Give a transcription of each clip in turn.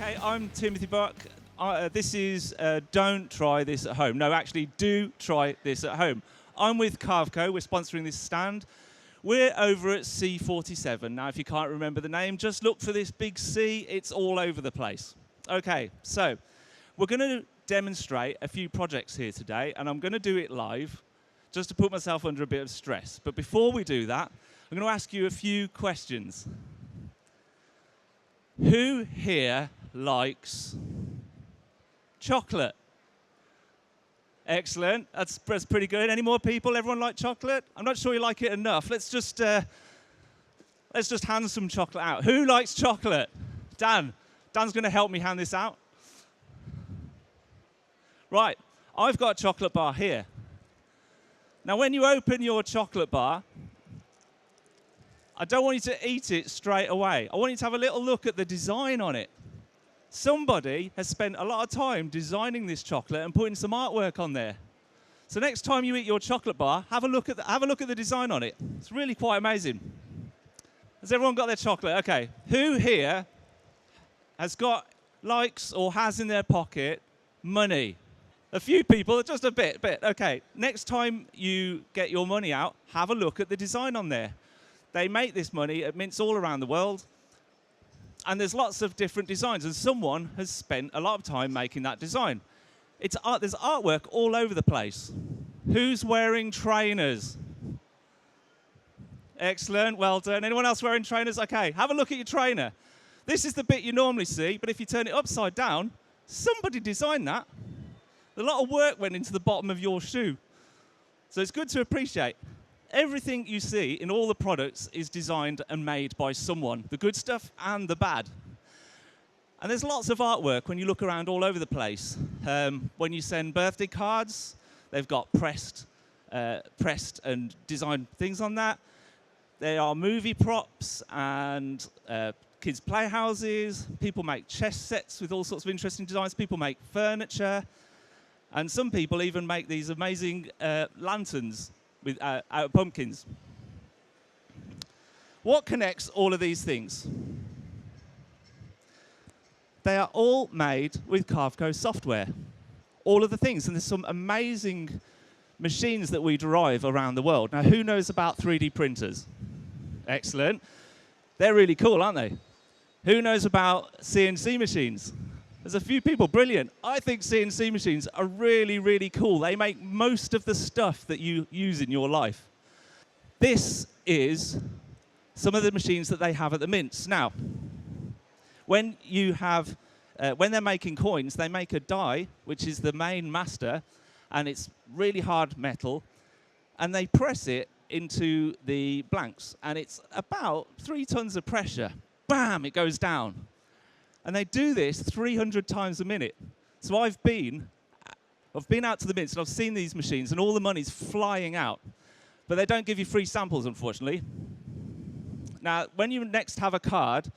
Hey, I'm Timothy Buck. This is Don't Try This at Home. No, actually, do try this at home. I'm with Carveco. We're sponsoring this stand. We're over at C47. Now, if you can't remember the name, just look for this big C. It's all over the place. Okay, so we're going to demonstrate a few projects here today, and I'm going to do it live just to put myself under a bit of stress. But before we do that, I'm going to ask you a few questions. Who here likes chocolate? Excellent. That's pretty good. Any more people? Everyone like chocolate? I'm not sure you like it enough. Let's just hand some chocolate out. Who likes chocolate? Dan. Dan's going to help me hand this out. Right. I've got a chocolate bar here. Now, when you open your chocolate bar, I don't want you to eat it straight away. I want you to have a little look at the design on it. Somebody has spent a lot of time designing this chocolate and putting some artwork on there. So next time you eat your chocolate bar, have a look at the design on it. It's really quite amazing. Has everyone got their chocolate? Okay. Who here has got, likes, or has in their pocket money? A few people, just a bit. Okay. Next time you get your money out, have a look at the design on there. They make this money at mints all around the world. And there's lots of different designs, and someone has spent a lot of time making that design. There's artwork all over the place. Who's wearing trainers? Excellent, well done. Anyone else wearing trainers? Okay, have a look at your trainer. This is the bit you normally see, but if you turn it upside down, somebody designed that. A lot of work went into the bottom of your shoe. So it's good to appreciate. Everything you see in all the products is designed and made by someone, the good stuff and the bad. And there's lots of artwork when you look around all over the place. When you send birthday cards, they've got pressed and designed things on that. There are movie props and kids' playhouses. People make chess sets with all sorts of interesting designs. People make furniture. And some people even make these amazing lanterns out of pumpkins. What connects all of these things? They are all made with Carveco software. All of the things, and there's some amazing machines that we derive around the world. Now, who knows about 3D printers? Excellent. They're really cool, aren't they? Who knows about CNC machines? There's a few people, brilliant. I think CNC machines are really, really cool. They make most of the stuff that you use in your life. This is some of the machines that they have at the mints. Now, when they're making coins, they make a die, which is the main master, and it's really hard metal, and they press it into the blanks, and it's about 3 tons of pressure. Bam, it goes down. And they do this 300 times a minute. So I've been out to the mints and I've seen these machines and all the money's flying out. But they don't give you free samples, unfortunately. Now, when you next have a card,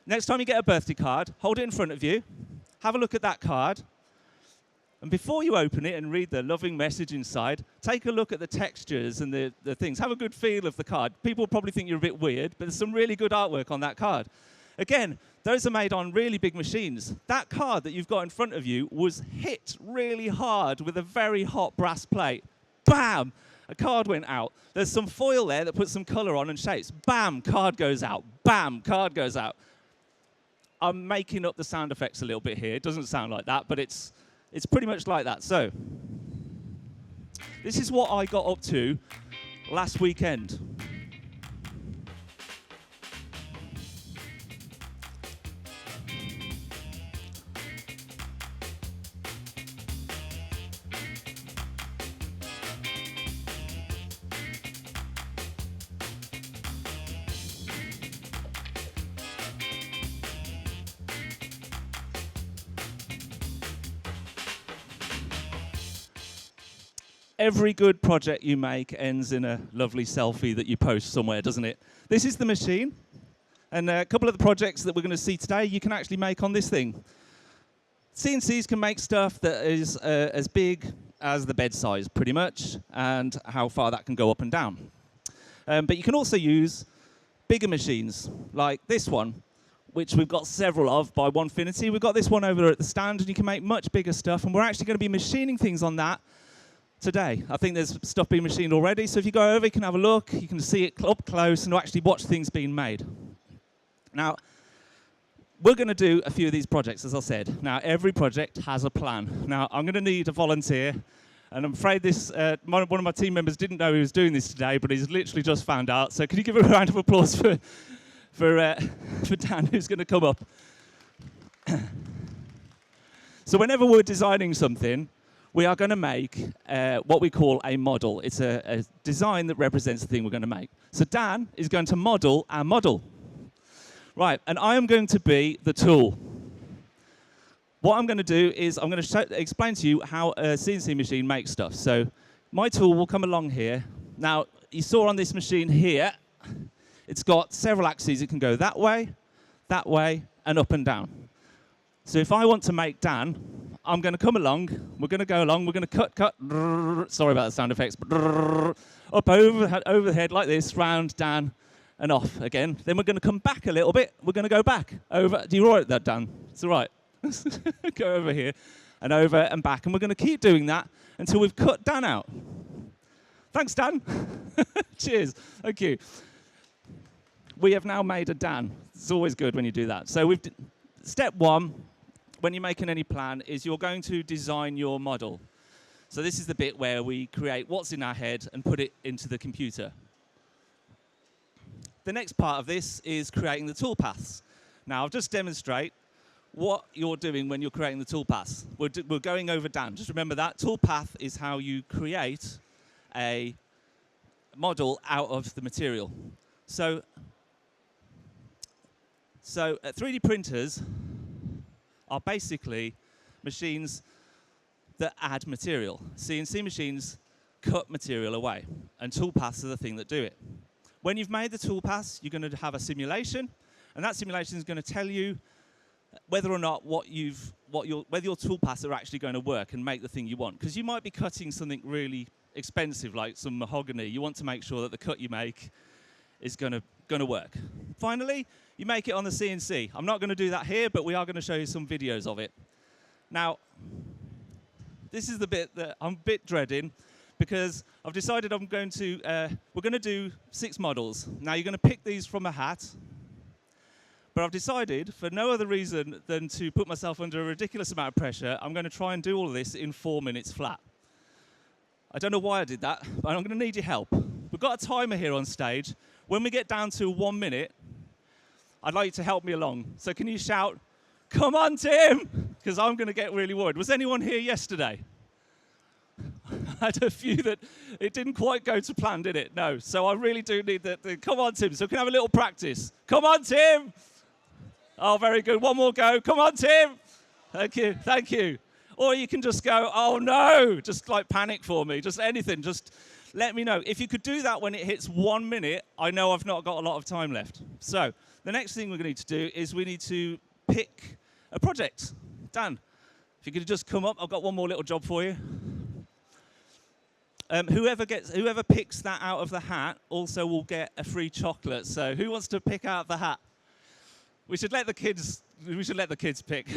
next time you get a birthday card, hold it in front of you, have a look at that card, and before you open it and read the loving message inside, take a look at the textures and the things. Have a good feel of the card. People probably think you're a bit weird, but there's some really good artwork on that card. Again, those are made on really big machines. That card that you've got in front of you was hit really hard with a very hot brass plate. Bam! A card went out. There's some foil there that puts some color on and shapes. Bam! Card goes out. Bam! Card goes out. I'm making up the sound effects a little bit here. It doesn't sound like that, but it's pretty much like that. So, this is what I got up to last weekend. Every good project you make ends in a lovely selfie that you post somewhere, doesn't it? This is the machine. And a couple of the projects that we're going to see today, you can actually make on this thing. CNCs can make stuff that is as big as the bed size, pretty much, and how far that can go up and down. But you can also use bigger machines, like this one, which we've got several of by Onefinity. We've got this one over at the stand, and you can make much bigger stuff, and we're actually going to be machining things on that today. I think there's stuff being machined already, so if you go over, you can have a look, you can see it up close, and actually watch things being made. Now, we're going to do a few of these projects, as I said. Now, every project has a plan. Now, I'm going to need a volunteer, and I'm afraid this one of my team members didn't know he was doing this today, but he's literally just found out. So, can you give a round of applause for Dan, who's going to come up? So, whenever we're designing something, we are going to make what we call a model. It's a design that represents the thing we're going to make. So, Dan is going to model our model. Right, and I am going to be the tool. What I'm going to do is I'm going to explain to you how a CNC machine makes stuff. So my tool will come along here. Now, you saw on this machine here, it's got several axes. It can go that way, and up and down. So if I want to make Dan, I'm going to come along. We're going to go along. We're going to cut. Sorry about the sound effects. But up over the head like this, round, Dan, and off again. Then we're going to come back a little bit. We're going to go back over. Do you all right that, Dan? It's all right. Go over here and over and back. And we're going to keep doing that until we've cut Dan out. Thanks, Dan. Cheers. Thank you. We have now made a Dan. It's always good when you do that. So step one, when you're making any plan, is you're going to design your model. So this is the bit where we create what's in our head and put it into the computer. The next part of this is creating the toolpaths. Now, I'll just demonstrate what you're doing when you're creating the toolpaths. We're going over Dan. Just remember that. Toolpath is how you create a model out of the material. So 3D printers are basically machines that add material. CNC machines cut material away, and toolpaths are the thing that do it. When you've made the toolpaths, you're going to have a simulation, and that simulation is going to tell you whether or not whether your toolpaths are actually going to work and make the thing you want. Because you might be cutting something really expensive, like some mahogany. You want to make sure that the cut you make is going to work. Finally, you make it on the CNC. I'm not going to do that here, but we are going to show you some videos of it. Now, this is the bit that I'm a bit dreading, because I've decided we're going to do 6 models. Now, you're going to pick these from a hat, but I've decided, for no other reason than to put myself under a ridiculous amount of pressure, I'm going to try and do all of this in 4 minutes flat. I don't know why I did that, but I'm going to need your help. We've got a timer here on stage. When we get down to 1 minute, I'd like you to help me along. So can you shout, "Come on, Tim!" Because I'm going to get really worried. Was anyone here yesterday? I had a few that it didn't quite go to plan, did it? No. So I really do need the come on, Tim. So can I have a little practice? Come on, Tim. Oh, very good. One more go. Come on, Tim. Thank you. Thank you. Or you can just go, "Oh, no." Just like panic for me. Just anything. Just let me know. If you could do that when it hits 1 minute, I know I've not got a lot of time left. So the next thing we're going to need to do is we need to pick a project. Dan, if you could just come up. I've got one more little job for you. Whoever picks that out of the hat also will get a free chocolate. So who wants to pick out the hat? We should let the kids pick.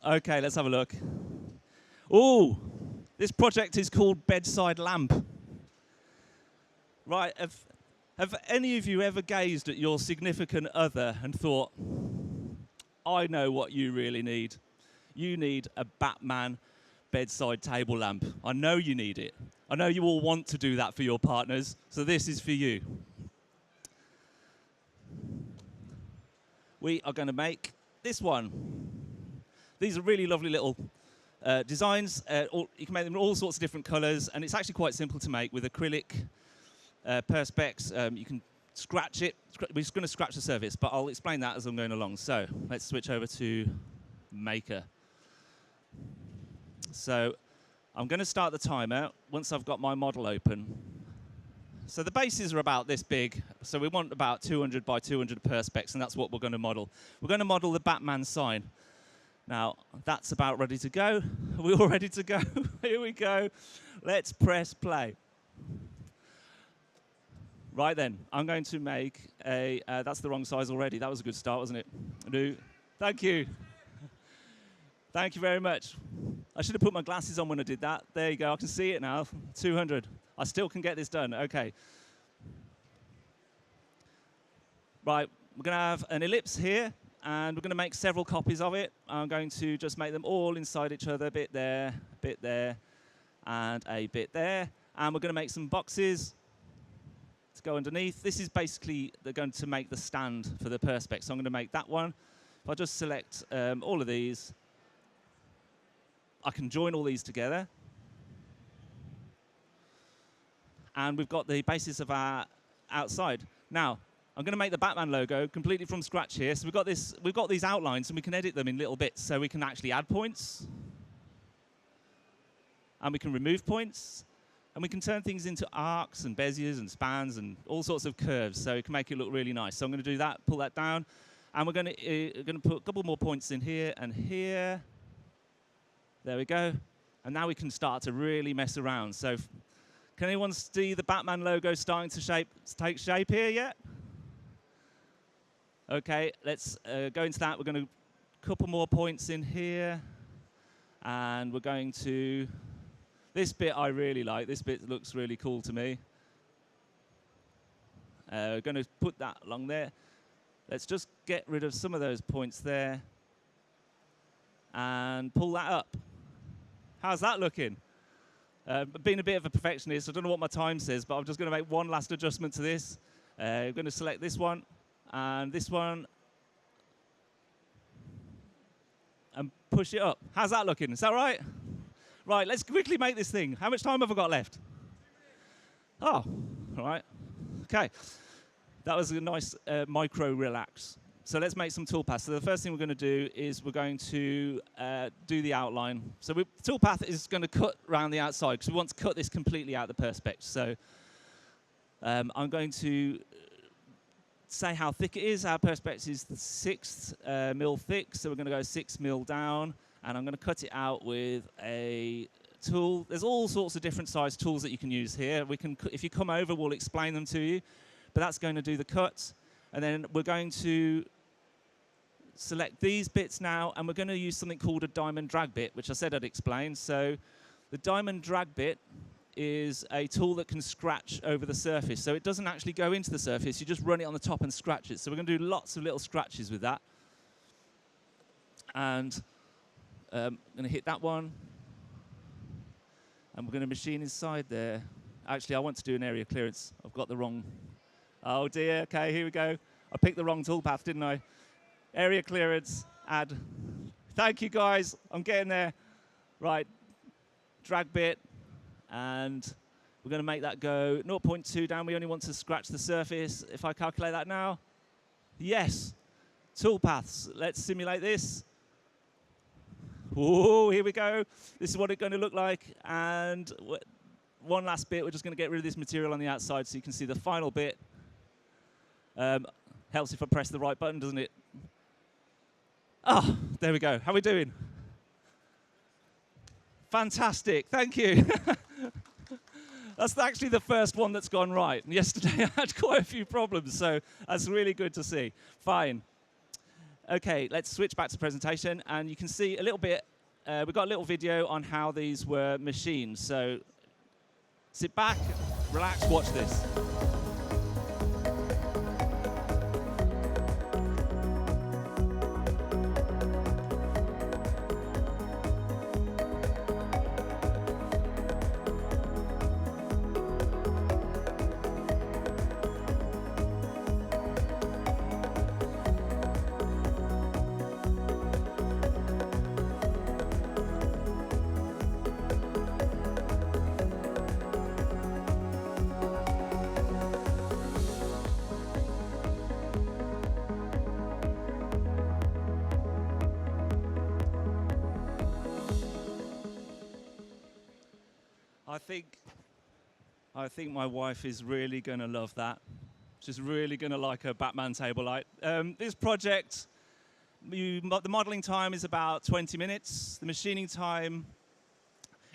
Okay, let's have a look. Ooh, this project is called Bedside Lamp. Right, have any of you ever gazed at your significant other and thought, "I know what you really need. You need a Batman bedside table lamp. I know you need it. I know you all want to do that for your partners, so this is for you." We are going to make this one. These are really lovely little designs. You can make them in all sorts of different colors, and it's actually quite simple to make with acrylic perspex. You can scratch it. We're just going to scratch the surface, but I'll explain that as I'm going along. So let's switch over to Maker. So I'm going to start the timer once I've got my model open. So the bases are about this big. So we want about 200 by 200 perspex, and that's what we're going to model. We're going to model the Batman sign. Now, that's about ready to go. Are we all ready to go? Here we go. Let's press play. Right then, I'm going to make a, that's the wrong size already. That was a good start, wasn't it? No. Thank you. Thank you very much. I should have put my glasses on when I did that. There you go, I can see it now. 200. I still can get this done, okay. Right, we're gonna have an ellipse here, and we're gonna make several copies of it. I'm going to just make them all inside each other, a bit there, and a bit there. And we're gonna make some boxes to go underneath. This is basically, they're going to make the stand for the perspex. So I'm gonna make that one. If I just select all of these, I can join all these together. And we've got the basis of our outside. Now, I'm going to make the Batman logo completely from scratch here. So we've got these outlines, and we can edit them in little bits. So we can actually add points, and we can remove points, and we can turn things into arcs and beziers and spans and all sorts of curves. So it can make it look really nice. So I'm going to do that, pull that down, and we're going to put a couple more points in here and here. There we go. And now we can start to really mess around. So can anyone see the Batman logo starting to take shape here yet? Okay, let's go into that. We're going to couple more points in here. And we're going to, this bit I really like. This bit looks really cool to me. We're going to put that along there. Let's just get rid of some of those points there. And pull that up. How's that looking? Being a bit of a perfectionist, I don't know what my time says, but I'm just going to make one last adjustment to this. I'm going to select this one and and push it up. How's that looking? Is that right? Right, let's quickly make this thing. How much time have I got left? Oh, all right. Okay. That was a nice micro relax. So let's make some toolpaths. So the first thing we're going to do is we're going to do the outline. So the toolpath is going to cut around the outside because we want to cut this completely out of the perspex. So I'm going to say how thick it is. Our perspex is 6 mil thick, so we're going to go 6 mil down, and I'm going to cut it out with a tool. There's all sorts of different size tools that you can use here. If you come over, we'll explain them to you. But that's going to do the cut. And then we're going to select these bits now, and we're going to use something called a diamond drag bit, which I said I'd explain. So the diamond drag bit is a tool that can scratch over the surface. So it doesn't actually go into the surface. You just run it on the top and scratch it. So we're going to do lots of little scratches with that. And I'm going to hit that one. And we're going to machine inside there. Actually, I want to do an area clearance. I've got the wrong... Oh dear, okay, here we go. I picked the wrong toolpath, didn't I? Area clearance, add. Thank you guys, I'm getting there. Right, drag bit, and we're gonna make that go 0.2 down. We only want to scratch the surface. If I calculate that now, yes. Toolpaths, let's simulate this. Whoa, here we go. This is what it's gonna look like. And one last bit, we're just gonna get rid of this material on the outside so you can see the final bit. Helps if I press the right button, doesn't it? Oh, there we go. How are we doing? Fantastic. Thank you. That's actually the first one that's gone right. And yesterday I had quite a few problems, so that's really good to see. Fine. Okay, let's switch back to the presentation, and you can see a little bit. We've got a little video on how these were machined. So sit back, relax, watch this. I think my wife is really going to love that. She's really going to like her Batman table light. This project The modeling time is about 20 minutes. The machining time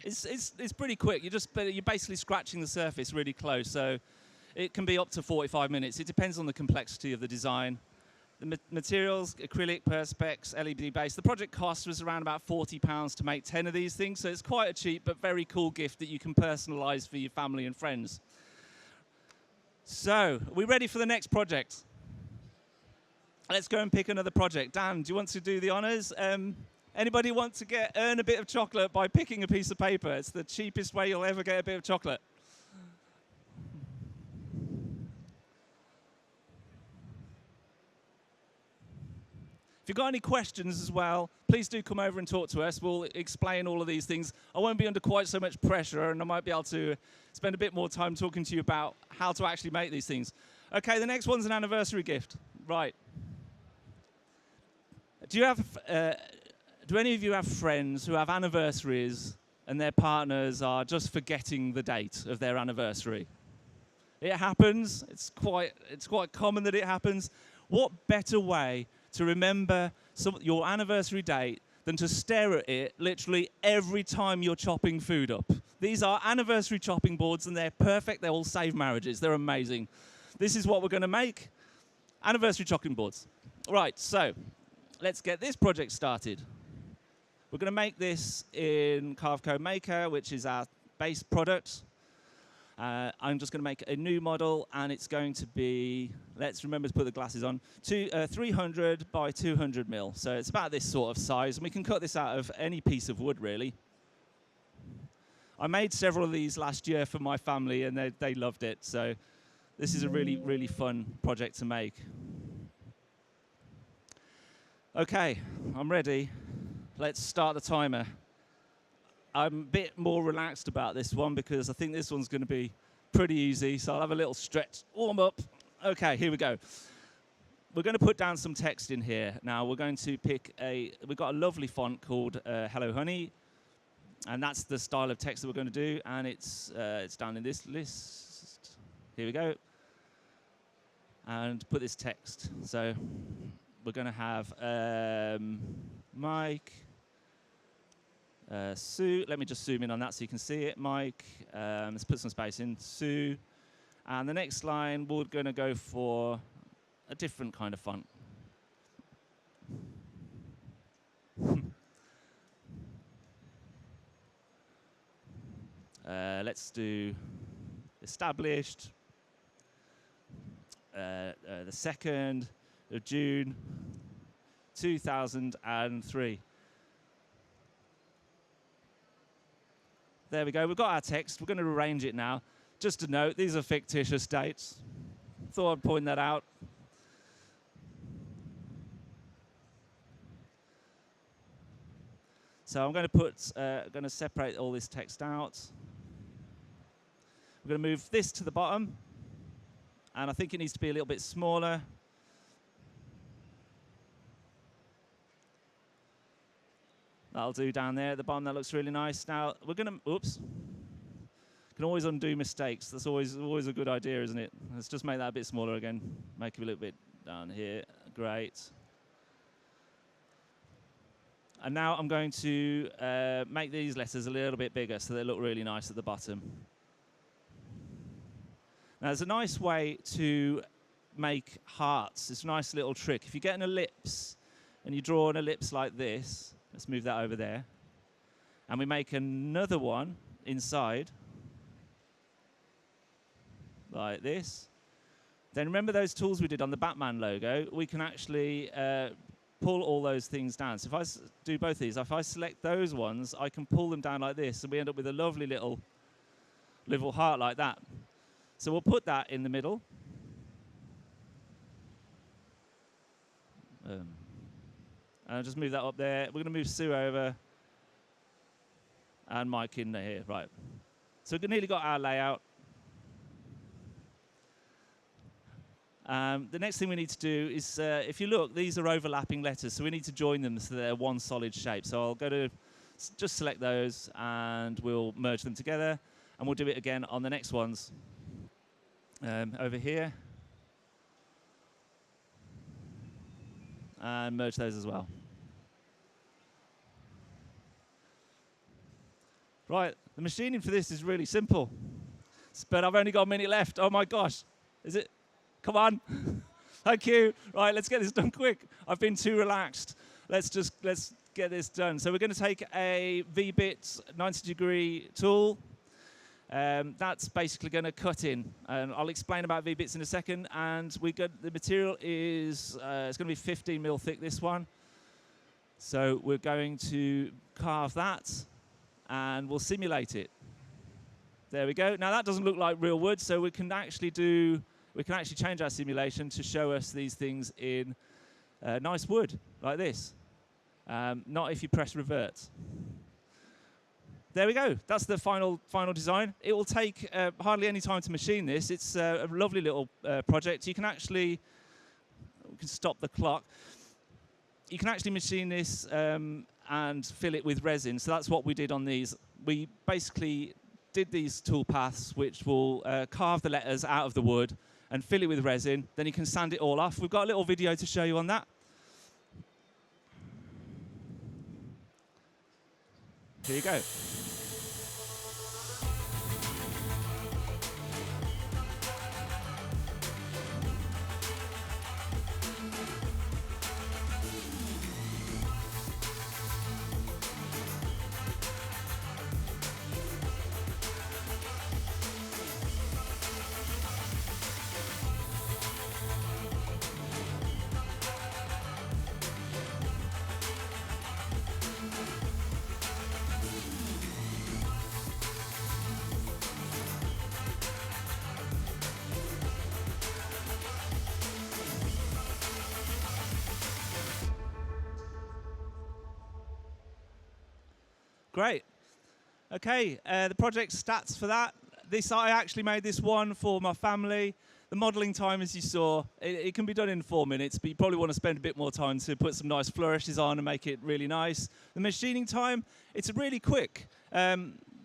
is pretty quick. You're basically scratching the surface really close, so it can be up to 45 minutes. It depends on the complexity of the design. The materials, acrylic, perspex, LED base. The project cost was around about £40 to make 10 of these things, so it's quite a cheap but very cool gift that you can personalise for your family and friends. So, are we ready for the next project? Let's go and pick another project. Dan, do you want to do the honours? Anybody want to earn a bit of chocolate by picking a piece of paper? It's the cheapest way you'll ever get a bit of chocolate. If you've got any questions as well, please do come over and talk to us. We'll explain all of these things. I won't be under quite so much pressure, and I might be able to spend a bit more time talking to you about how to actually make these things. Okay, the next one's an anniversary gift. Right. Do any of you have friends who have anniversaries and their partners are just forgetting the date of their anniversary? It happens. It's quite common that it happens. What better way to remember your anniversary date than to stare at it literally every time you're chopping food up? These are anniversary chopping boards, and they're perfect. They all save marriages. They're amazing. This is what we're going to make. Anniversary chopping boards. Right, so let's get this project started. We're going to make this in Carveco Maker, which is our base product. I'm just going to make a new model, and it's going to be, let's remember to put the glasses on, 300 by 200 mil. So it's about this sort of size, and we can cut this out of any piece of wood, really. I made several of these last year for my family, and they loved it. So this is a really, really fun project to make. Okay, I'm ready. Let's start the timer. I'm a bit more relaxed about this one because I think this one's going to be pretty easy, so I'll have a little stretch, warm up. Okay, here we go. We're going to put down some text in here. Now, we're going to pick we've got a lovely font called Hello Honey, and that's the style of text that we're going to do, and it's down in this list. Here we go. And put this text. So we're going to have Mike, Sue. Let me just zoom in on that so you can see it. Mike, let's put some space in. Sue. And the next line, we're going to go for a different kind of font. Let's do established. The 2nd of June, 2003. There we go. We've got our text. We're going to arrange it now. Just a note, these are fictitious dates. Thought I'd point that out. So I'm going to separate all this text out. We're going to move this to the bottom, and I think it needs to be a little bit smaller. That'll do down there at the bottom. That looks really nice. Now we're going to, oops. Can always undo mistakes. That's always a good idea, isn't it? Let's just make that a bit smaller again. Make it a little bit down here. Great. And now I'm going to make these letters a little bit bigger so they look really nice at the bottom. Now there's a nice way to make hearts. It's a nice little trick. If you get an ellipse and you draw an ellipse like this, let's move that over there, and we make another one inside like this. Then remember those tools we did on the Batman logo? We can actually pull all those things down. So if I do both these, if I select those ones, I can pull them down like this, and we end up with a lovely little heart like that. So we'll put that in the middle. And I'll just move that up there. We're going to move Sue over and Mike in here. Right. So we've nearly got our layout. The next thing we need to do is, if you look, these are overlapping letters, so we need to join them so they're one solid shape. So I'll go to just select those, and we'll merge them together, and we'll do it again on the next ones. Over here. and merge those as well. Right, the machining for this is really simple, but I've only got a minute left. Oh my gosh, is it? Come on. Thank you. Right, let's get this done quick. I've been too relaxed. Let's get this done. So we're going to take a V-bit 90-degree tool. That's basically going to cut in, and I'll explain about V-bits in a second. And the material is it's going to be 15 mil thick, this one. So we're going to carve that, and we'll simulate it. There we go. Now that doesn't look like real wood, so we can actually change our simulation to show us these things in nice wood like this. Not if you press revert. There we go. That's the final design. It will take hardly any time to machine this. It's a lovely little project. We can stop the clock. You can actually machine this and fill it with resin. So that's what we did on these. We basically did these tool paths, which will carve the letters out of the wood and fill it with resin. Then you can sand it all off. We've got a little video to show you on that. Here you go. Great. Okay, the project stats for that. I actually made this one for my family. The modeling time, as you saw, it can be done in 4 minutes, but you probably want to spend a bit more time to put some nice flourishes on and make it really nice. The machining time, it's really quick.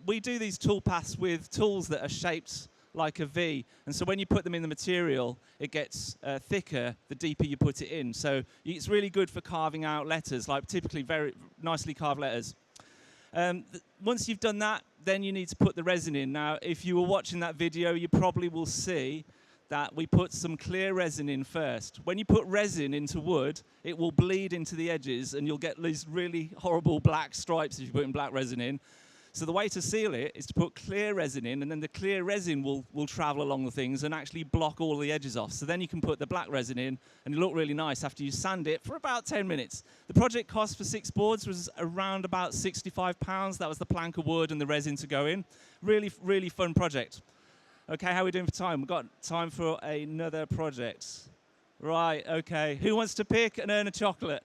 We do these tool paths with tools that are shaped like a V, and so when you put them in the material, it gets thicker the deeper you put it in. So it's really good for carving out letters, like typically very nicely carved letters. Once you've done that, then you need to put the resin in. Now, if you were watching that video, you probably will see that we put some clear resin in first. When you put resin into wood, it will bleed into the edges, and you'll get these really horrible black stripes if you put black resin in. So the way to seal it is to put clear resin in, and then the clear resin will travel along the things and actually block all the edges off. So then you can put the black resin in, and it'll look really nice after you sand it for about 10 minutes. The project cost for 6 boards was around about £65. That was the plank of wood and the resin to go in. Really, really fun project. Okay, how are we doing for time? We've got time for another project. Right, okay. Who wants to pick and earn a chocolate?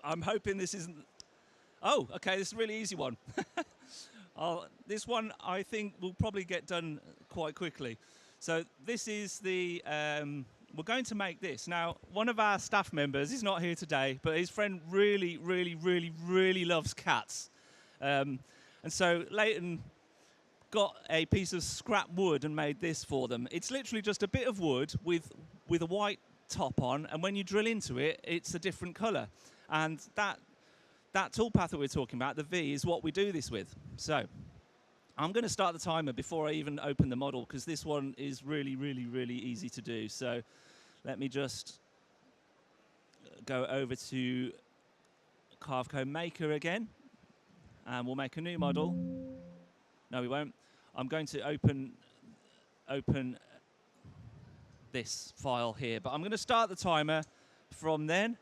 I'm hoping this isn't... Oh, okay, this is a really easy one. This one, I think, will probably get done quite quickly. So this is the... we're going to make this. Now, one of our staff members, he's not here today, but his friend really, really, really, really loves cats. And so Leighton got a piece of scrap wood and made this for them. It's literally just a bit of wood with a white top on, and when you drill into it, it's a different colour. And that toolpath that we're talking about, the V, is what we do this with. So I'm going to start the timer before I even open the model, because this one is really, really, really easy to do. So let me just go over to Carveco Maker again, and we'll make a new model. No, we won't. I'm going to open this file here, but I'm going to start the timer from then.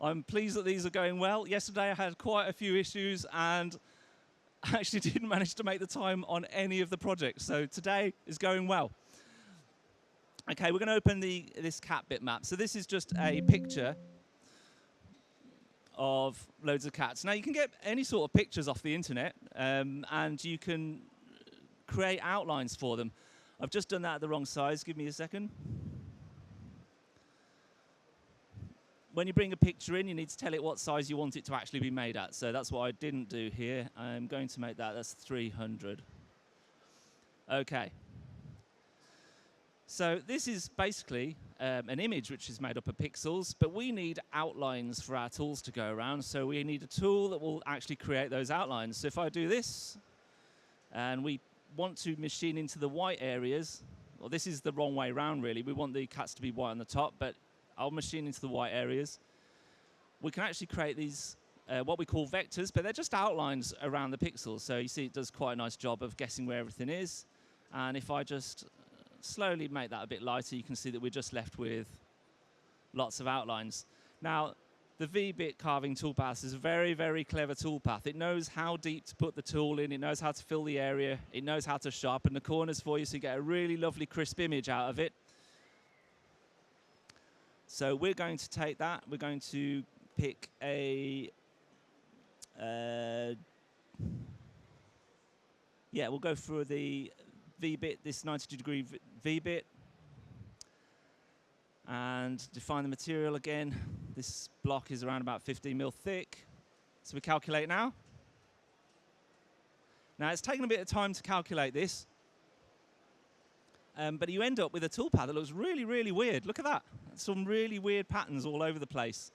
I'm pleased that these are going well. Yesterday I had quite a few issues and I actually didn't manage to make the time on any of the projects. So today is going well. Okay, we're going to open this cat bitmap. So this is just a picture of loads of cats. Now you can get any sort of pictures off the internet, and you can create outlines for them. I've just done that at the wrong size. Give me a second. when you bring a picture in, you need to tell it what size you want it to actually be made at. So that's what I didn't do here. I'm going to make that's 300. Okay. So this is basically an image which is made up of pixels, but we need outlines for our tools to go around. So we need a tool that will actually create those outlines. So if I do this, and we want to machine into the white areas, well, this is the wrong way around, really. We want the cats to be white on the top, but I'll machine into the white areas. We can actually create these, what we call vectors, but they're just outlines around the pixels. So you see it does quite a nice job of guessing where everything is. And if I just slowly make that a bit lighter, you can see that we're just left with lots of outlines. Now, the V-bit carving toolpath is a very, very clever toolpath. It knows how deep to put the tool in. It knows how to fill the area. It knows how to sharpen the corners for you so you get a really lovely crisp image out of it. So we're going to take that. We're going to pick a... yeah, we'll go for the V-bit, this 90-degree V-bit. And define the material again. This block is around about 15 mil thick. So we calculate now. Now it's taken a bit of time to calculate this, but you end up with a toolpath that looks really, really weird. Look at that. Some really weird patterns all over the place.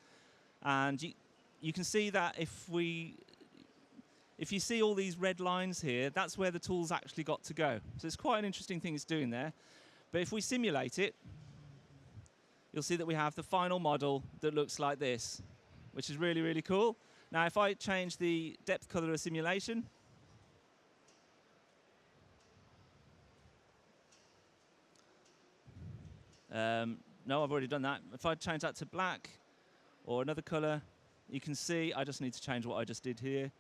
And you can see that if you see all these red lines here, that's where the tool's actually got to go. So it's quite an interesting thing it's doing there. But if we simulate it, you'll see that we have the final model that looks like this, which is really, really cool. Now, if I change the depth color of simulation, no, I've already done that. If I change that to black or another color, you can see I just need to change what I just did here.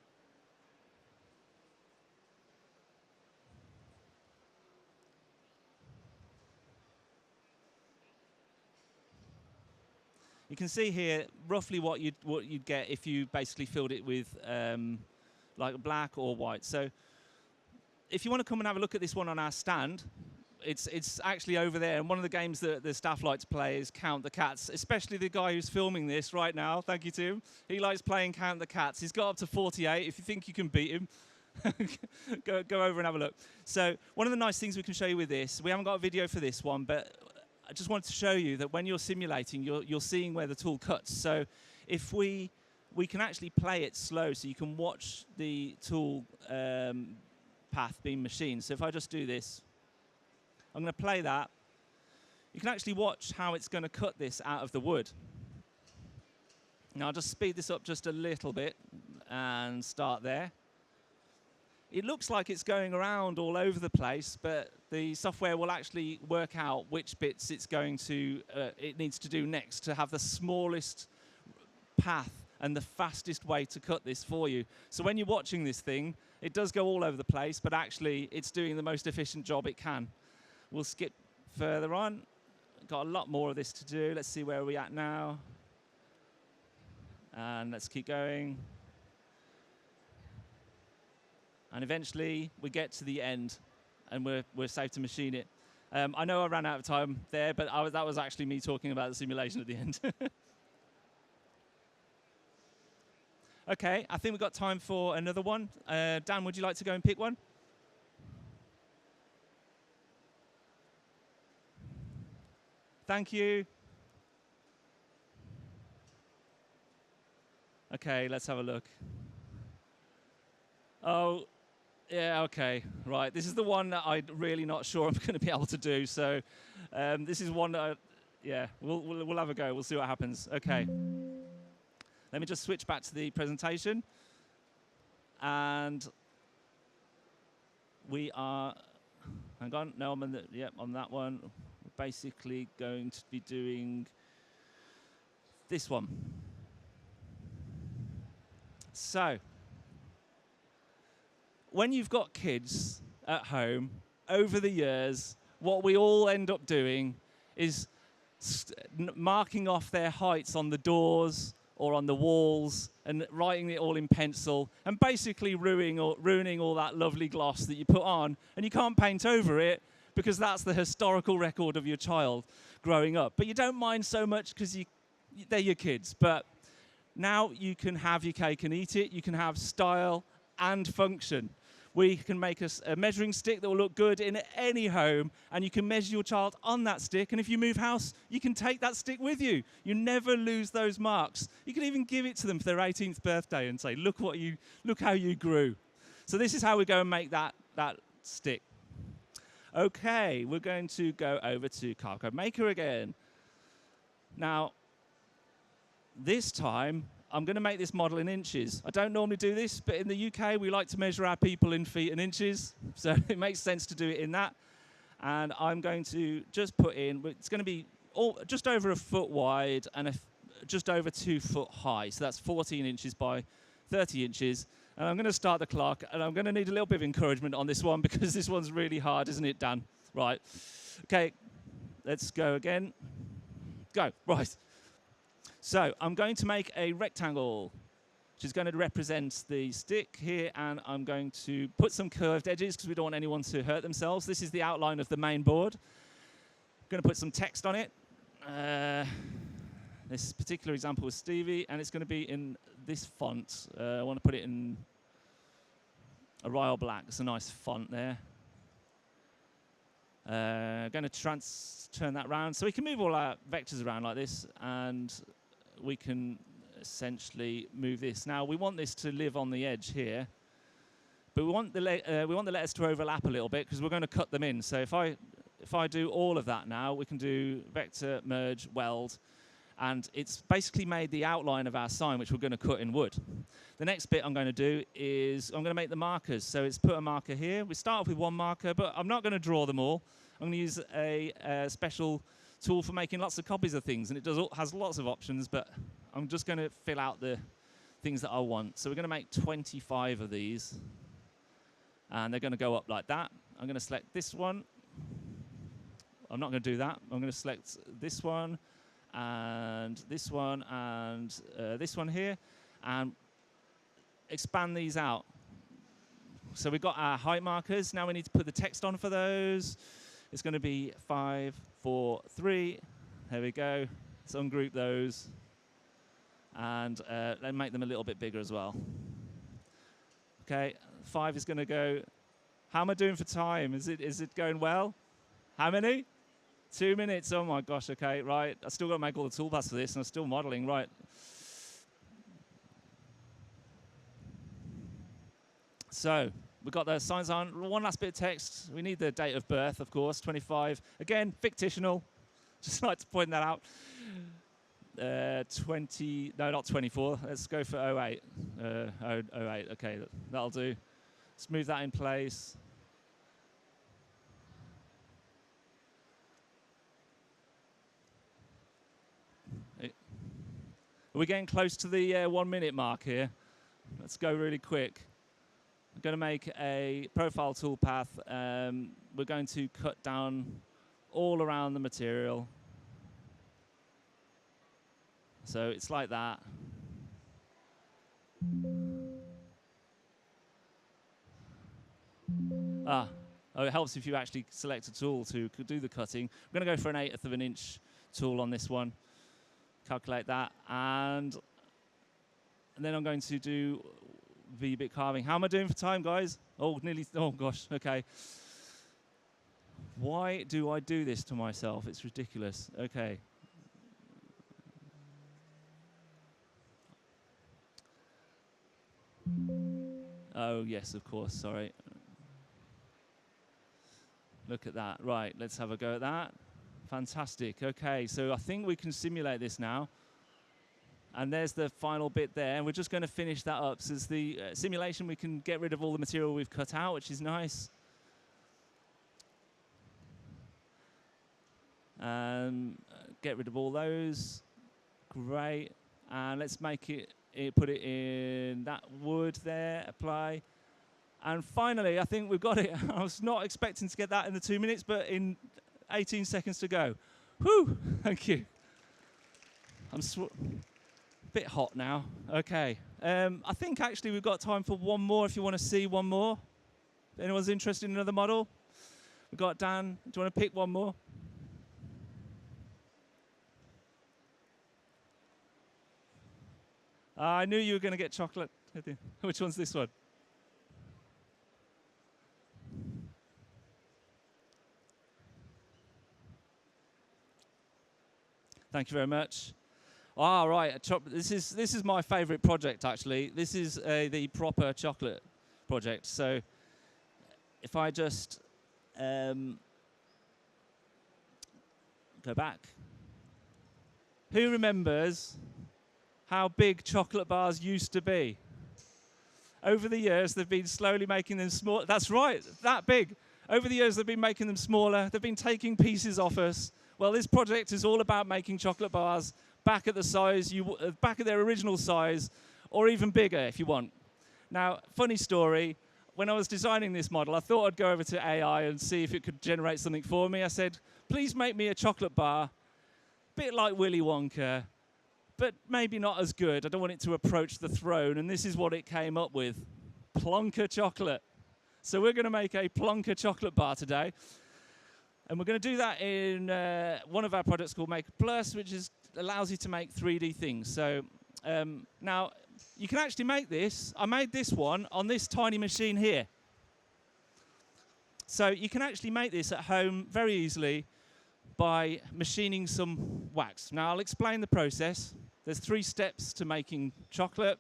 You can see here roughly what you'd get if you basically filled it with like black or white. So if you want to come and have a look at this one on our stand, it's actually over there. And one of the games that the staff like to play is Count the Cats, especially the guy who's filming this right now. Thank you to him. He likes playing Count the Cats. He's got up to 48. If you think you can beat him, go over and have a look. So one of the nice things we can show you with this, we haven't got a video for this one, but I just wanted to show you that when you're simulating, you're seeing where the tool cuts. So if we can actually play it slow, so you can watch the tool path being machined. So if I just do this, I'm going to play that. You can actually watch how it's going to cut this out of the wood. Now I'll just speed this up just a little bit and start there. It looks like it's going around all over the place, but the software will actually work out which bits it needs to do next to have the smallest path and the fastest way to cut this for you. So when you're watching this thing, it does go all over the place, but actually it's doing the most efficient job it can. We'll skip further on. Got a lot more of this to do. Let's see where we're at now. And let's keep going. And eventually we get to the end and we're safe to machine it. I know I ran out of time there, but that was actually me talking about the simulation at the end. Okay, I think we've got time for another one. Dan, would you like to go and pick one? Thank you. Okay, let's have a look. Oh, yeah, okay, right. This is the one that I'm really not sure I'm going to be able to do. So this is one that, yeah, we'll have a go. We'll see what happens. Okay. Let me just switch back to the presentation. And we are, hang on, no, I'm on that one. We're basically going to be doing this one. So, when you've got kids at home, over the years, what we all end up doing is marking off their heights on the doors or on the walls and writing it all in pencil and basically ruining all that lovely gloss that you put on, and you can't paint over it because that's the historical record of your child growing up. But you don't mind so much because they're your kids. But now you can have your cake and eat it. You can have style and function. We can make a measuring stick that will look good in any home, and you can measure your child on that stick, and if you move house, you can take that stick with you. You never lose those marks. You can even give it to them for their 18th birthday and say, look how you grew. So this is how we go and make that stick. Okay, we're going to go over to Carveco Maker again. Now, this time, I'm going to make this model in inches. I don't normally do this, but in the UK, we like to measure our people in feet and inches. So it makes sense to do it in that. And I'm going to just put in, it's going to be just over a foot wide and just over 2 foot high. So that's 14 inches by 30 inches. And I'm going to start the clock, and I'm going to need a little bit of encouragement on this one because this one's really hard, isn't it, Dan? Right. Okay, let's go again. Go. Right. So I'm going to make a rectangle, which is going to represent the stick here, and I'm going to put some curved edges because we don't want anyone to hurt themselves. This is the outline of the main board. I'm going to put some text on it. This particular example was Stevie, and it's going to be in this font. I want to put it in a royal black. It's a nice font there. Going to turn that around. So we can move all our vectors around like this, and we can essentially move this. Now, we want this to live on the edge here, but we want the letters to overlap a little bit because we're going to cut them in. So if I do all of that now, we can do vector, merge, weld, and it's basically made the outline of our sign, which we're going to cut in wood. The next bit I'm going to do is I'm going to make the markers. So it's put a marker here. We start off with one marker, but I'm not going to draw them all. I'm going to use a special tool for making lots of copies of things, and it has lots of options, but I'm just going to fill out the things that I want. So we're going to make 25 of these, and they're going to go up like that. I'm going to select this one. I'm not going to do that. I'm going to select this one, and this one, and this one here, and expand these out. So we've got our height markers. Now we need to put the text on for those. It's going to be 5, 4, 3. There we go. Let's ungroup those. And then make them a little bit bigger as well. Okay, 5 is going to go. How am I doing for time? Is it going well? How many? 2 minutes. Oh my gosh. Okay, right. I still got to make all the toolpaths for this, and I'm still modeling. Right. So we've got the signs on. One last bit of text. We need the date of birth, of course, 25. Again, fictional. Just like to point that out. 20, no, not 24. Let's go for 08. 08, okay, that'll do. Let's move that in place. We're getting close to the 1 minute mark here. Let's go really quick. I'm going to make a profile toolpath. We're going to cut down all around the material. So it's like that. Oh, it helps if you actually select a tool to do the cutting. I'm going to go for an 1/8 of an inch tool on this one. Calculate that, and then I'm going to do V-bit carving. How am I doing for time, guys? Oh, nearly. Oh gosh. Okay. Why do I do this to myself? It's ridiculous. Okay. Oh yes, of course. Sorry. Look at that. Right. Let's have a go at that. Fantastic. Okay, so I think we can simulate this now. And there's the final bit there. And we're just going to finish that up. So as the simulation, we can get rid of all the material we've cut out, which is nice. Get rid of all those. Great. And let's make it, put it in that wood there, apply. And finally, I think we've got it. I was not expecting to get that in the 2 minutes, but in 18 seconds to go. Whew, thank you. I'm a bit hot now. Okay. I think actually we've got time for one more if you want to see one more. Anyone's interested in another model? We've got Dan. Do you want to pick one more? I knew you were going to get chocolate. Which one's this one? Thank you very much. Ah, right. This is my favourite project, actually. This is the proper chocolate project. So if I just go back. Who remembers how big chocolate bars used to be? Over the years, they've been slowly making them small. That's right, that big. Over the years, they've been making them smaller. They've been taking pieces off us. Well, this project is all about making chocolate bars back at the size, back at their original size, or even bigger if you want. Now, funny story, when I was designing this model, I thought I'd go over to AI and see if it could generate something for me. I said, please make me a chocolate bar, a bit like Willy Wonka, but maybe not as good. I don't want it to approach the throne, and this is what it came up with, Plonker chocolate. So we're going to make a Plonker chocolate bar today. And we're going to do that in one of our products called Maker Plus, which allows you to make 3D things. So now, you can actually make this. I made this one on this tiny machine here. So you can actually make this at home very easily by machining some wax. Now, I'll explain the process. There's 3 steps to making chocolate.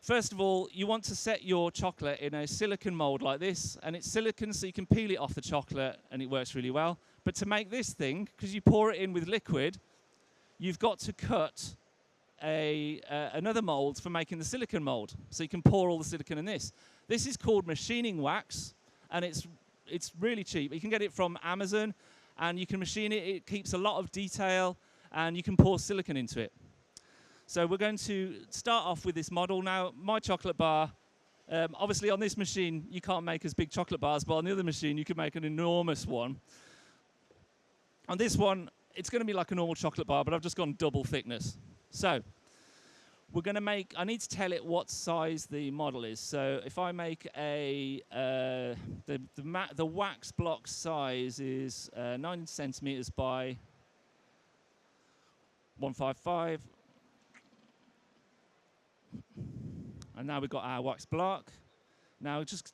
First of all, you want to set your chocolate in a silicon mold like this, and it's silicon so you can peel it off the chocolate and it works really well. But to make this thing, because you pour it in with liquid, you've got to cut another mold for making the silicon mold. So you can pour all the silicon in this. This is called machining wax, and it's really cheap. You can get it from Amazon, and you can machine it. It keeps a lot of detail, and you can pour silicon into it. So we're going to start off with this model. Now, my chocolate bar, obviously on this machine, you can't make as big chocolate bars, but on the other machine, you can make an enormous one. On this one, it's going to be like a normal chocolate bar, but I've just gone double thickness. So we're going to make, I need to tell it what size the model is. So if I make the wax block size is 9 centimeters by 155. And now we've got our wax block. Now just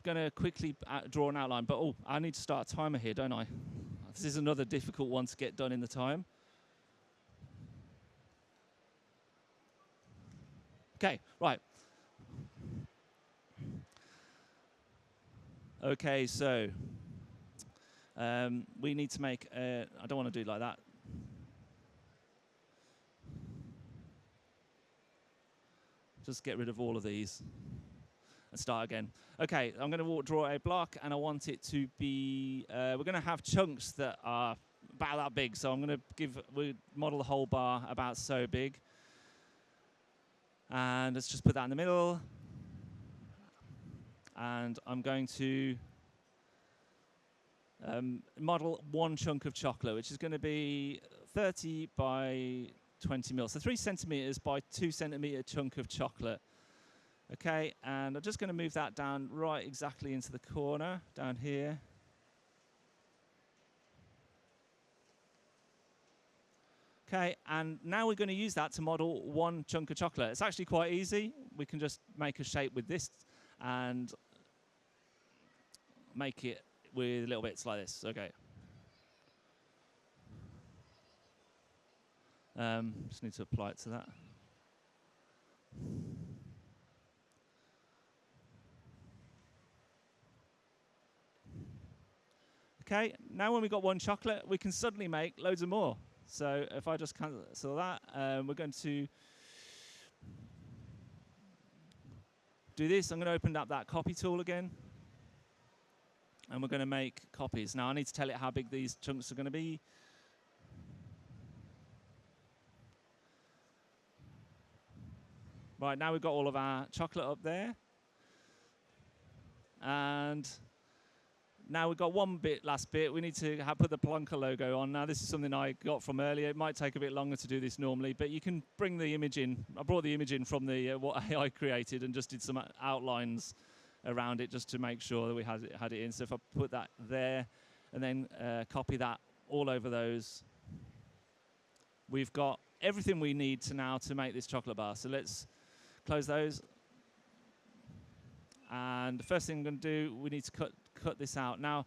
going to quickly draw an outline, but I need to start a timer here, don't I? This is another difficult one to get done in the time. Okay, right. Okay, so we need to make, I don't want to do it like that. Just get rid of all of these and start again. Okay, I'm going to draw a block, and I want it to be, we're going to have chunks that are about that big. So I'm going to model the whole bar about so big. And let's just put that in the middle. And I'm going to model one chunk of chocolate, which is going to be 30 by 20 mil. So 3 centimeters by 2 centimeter chunk of chocolate. Okay, and I'm just going to move that down right exactly into the corner, down here. Okay, and now we're going to use that to model one chunk of chocolate. It's actually quite easy. We can just make a shape with this and make it with little bits like this. Okay. Just need to apply it to that. Okay, now when we've got one chocolate, we can suddenly make loads of more. So if I just cancel that, we're going to do this. I'm going to open up that copy tool again. And we're going to make copies. Now I need to tell it how big these chunks are going to be. Right, now we've got all of our chocolate up there. And now we've got one last bit. We need to put the Plonker logo on. Now this is something I got from earlier. It might take a bit longer to do this normally, but you can bring the image in. I brought the image in from the what AI created and just did some outlines around it just to make sure that we had it in. So if I put that there and then copy that all over those, we've got everything we need to make this chocolate bar. So let's close those. And the first thing I'm going to do, we need to cut this out. Now,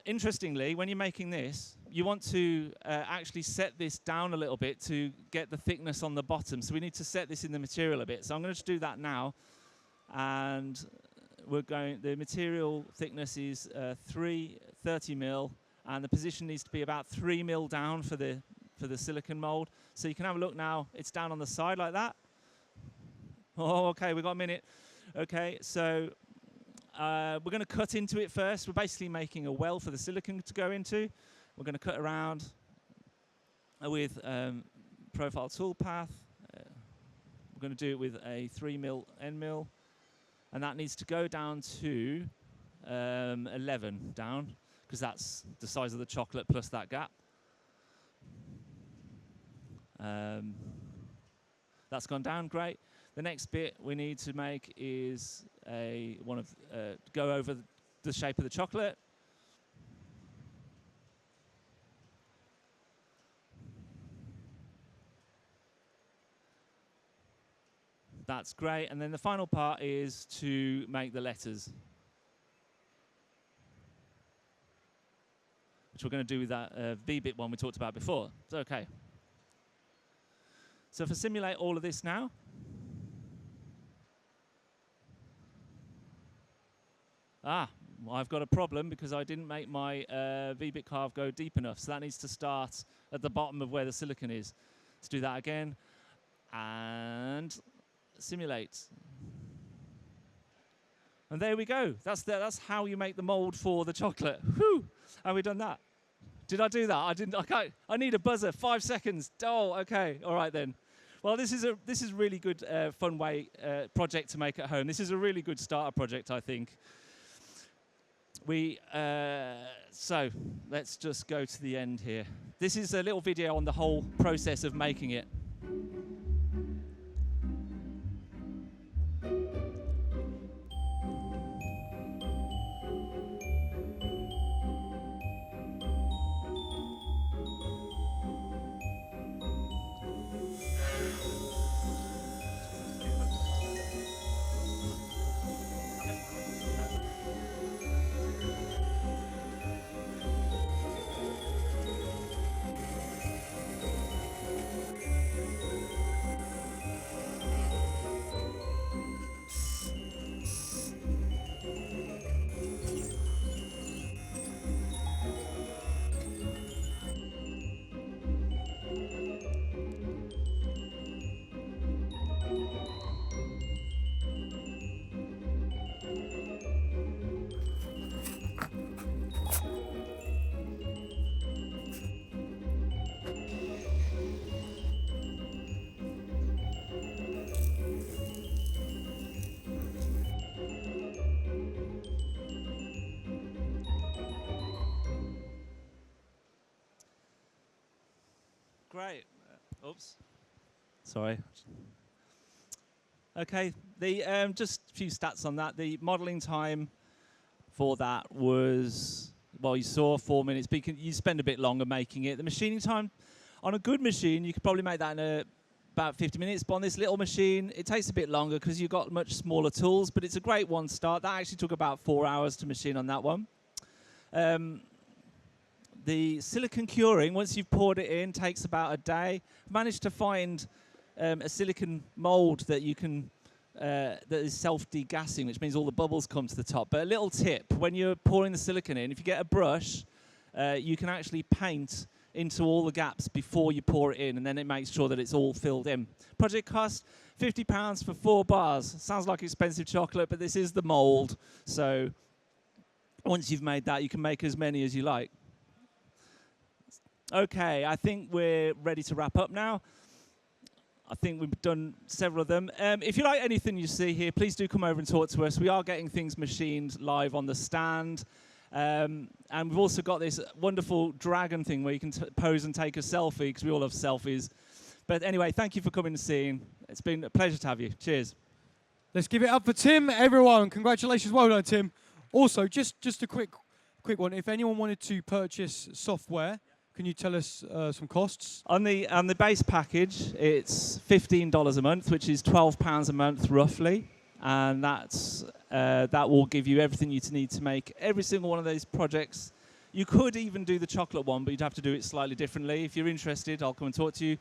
interestingly, when you're making this, you want to actually set this down a little bit to get the thickness on the bottom. So we need to set this in the material a bit. So I'm going to do that now. And the material thickness is 30 mil, and the position needs to be about 3 mil down for the silicon mold. So you can have a look now. It's down on the side like that. Oh, okay, we've got a minute. Okay, so we're going to cut into it first. We're basically making a well for the silicon to go into. We're going to cut around with profile toolpath. We're going to do it with a 3 mil end mill. And that needs to go down to 11 down, because that's the size of the chocolate plus that gap. That's gone down, great. The next bit we need to make is go over the shape of the chocolate. That's great. And then the final part is to make the letters, which we're going to do with that V-bit one we talked about before. So, okay. So if I simulate all of this now, I've got a problem because I didn't make my V-bit carve go deep enough. So that needs to start at the bottom of where the silicon is. Let's do that again. And simulate. And there we go. That's how you make the mold for the chocolate. Whew! Have we done that? Did I do that? I didn't. I need a buzzer. 5 seconds. Oh, okay. All right then. Well, this is a really good, fun project to make at home. This is a really good starter project, I think. So let's just go to the end here. This is a little video on the whole process of making it. Great. Oops. Sorry. Okay. Just a few stats on that. The modeling time for that was, well, you saw 4 minutes, but you spend a bit longer making it. The machining time on a good machine, you could probably make that in about 50 minutes. But on this little machine, it takes a bit longer because you've got much smaller tools. But it's a great one start. That actually took about 4 hours to machine on that one. The silicon curing, once you've poured it in, takes about a day. I've managed to find a silicon mold that you can that is self-degassing, which means all the bubbles come to the top. But a little tip, when you're pouring the silicon in, if you get a brush, you can actually paint into all the gaps before you pour it in, and then it makes sure that it's all filled in. Project cost £50 for 4 bars. Sounds like expensive chocolate, but this is the mold. So once you've made that, you can make as many as you like. Okay, I think we're ready to wrap up now. I think we've done several of them. If you like anything you see here, please do come over and talk to us. We are getting things machined live on the stand. And we've also got this wonderful dragon thing where you can pose and take a selfie, because we all love selfies. But anyway, thank you for coming and seeing. It's been a pleasure to have you. Cheers. Let's give it up for Tim, everyone. Congratulations. Well done, Tim. Also, just a quick one. If anyone wanted to purchase software Can you tell us some costs? On the base package, it's $15 a month, which is £12 a month roughly, and that will give you everything you need to make every single one of those projects. You could even do the chocolate one, but you'd have to do it slightly differently. If you're interested, I'll come and talk to you.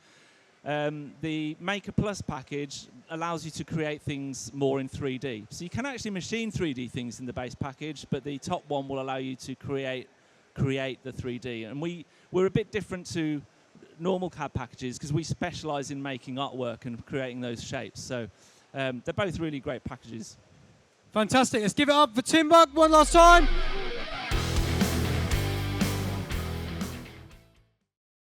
The Maker Plus package allows you to create things more in 3D. So you can actually machine 3D things in the base package, but the top one will allow you to create the 3D. And we're a bit different to normal CAD packages because we specialize in making artwork and creating those shapes. So they're both really great packages. Fantastic. Let's give it up for Tim Buck one last time.